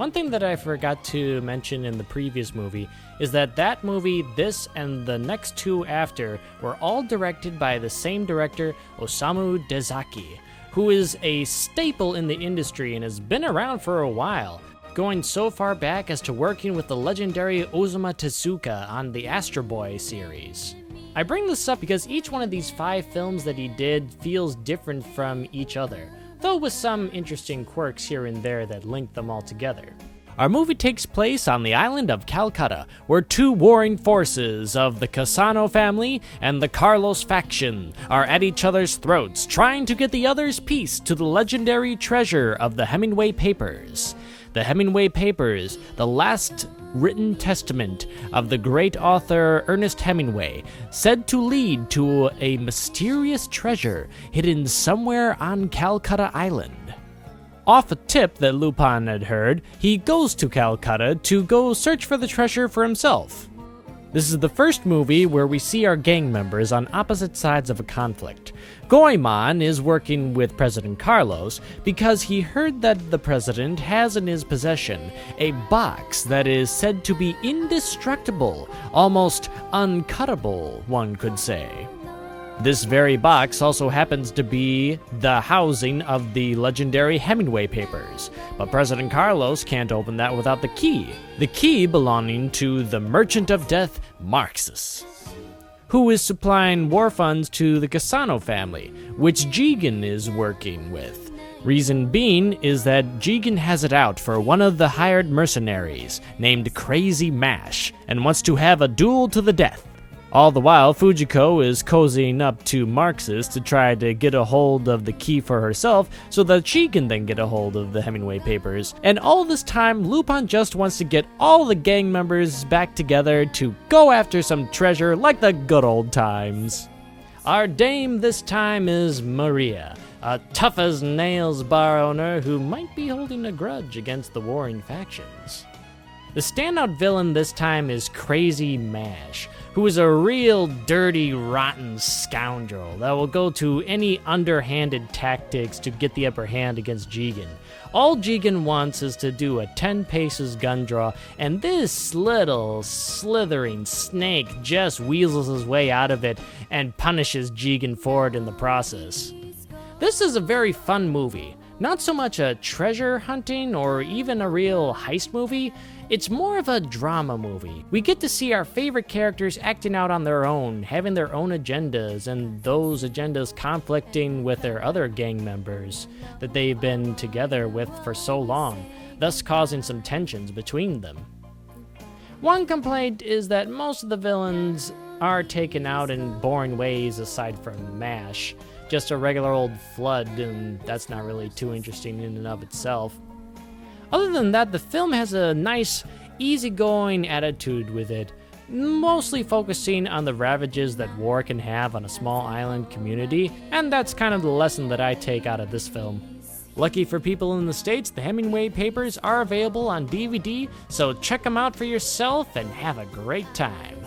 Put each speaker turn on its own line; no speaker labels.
One thing that I forgot to mention in the previous movie is that movie, this, and the next two after were all directed by the same director, Osamu Dezaki, who is a staple in the industry and has been around for a while, going so far back as to working with the legendary Osamu Tezuka on the Astro Boy series. I bring this up because each one of these 5 films that he did feels different from each other, though with some interesting quirks here and there that link them all together. Our movie takes place on the island of Calcutta, where 2 warring forces of the Cassano family and the Carlos faction are at each other's throats, trying to get the other's piece to the legendary treasure of the Hemingway papers. The Hemingway papers, the last written testament of the great author Ernest Hemingway, said to lead to a mysterious treasure hidden somewhere on Calcutta Island. Off a tip that Lupin had heard, he goes to Calcutta to go search for the treasure for himself. This is the first movie where we see our gang members on opposite sides of a conflict. Goemon is working with President Carlos because he heard that the president has in his possession a box that is said to be indestructible, almost uncuttable, one could say. This very box also happens to be the housing of the legendary Hemingway papers, but President Carlos can't open that without the key belonging to the Merchant of Death, Marxus, who is supplying war funds to the Cassano family, which Jigen is working with. Reason being is that Jigen has it out for one of the hired mercenaries named Crazy Mash and wants to have a duel to the death. All the while, Fujiko is cozying up to Marxus to try to get a hold of the key for herself so that she can then get a hold of the Hemingway papers. And all this time, Lupin just wants to get all the gang members back together to go after some treasure like the good old times. Our dame this time is Maria, a tough-as-nails bar owner who might be holding a grudge against the warring factions. The standout villain this time is Crazy Mash, who is a real dirty, rotten scoundrel that will go to any underhanded tactics to get the upper hand against Jigen. All Jigen wants is to do a 10 paces gun draw, and this little slithering snake just weasels his way out of it and punishes Jigen for it in the process. This is a very fun movie. Not so much a treasure hunting or even a real heist movie, it's more of a drama movie. We get to see our favorite characters acting out on their own, having their own agendas, and those agendas conflicting with their other gang members that they've been together with for so long, thus causing some tensions between them. One complaint is that most of the villains are taken out in boring ways aside from MASH. Just a regular old flood, and that's not really too interesting in and of itself. Other than that, the film has a nice, easygoing attitude with it, mostly focusing on the ravages that war can have on a small island community, and that's kind of the lesson that I take out of this film. Lucky for people in the States, the Hemingway papers are available on DVD, so check them out for yourself and have a great time.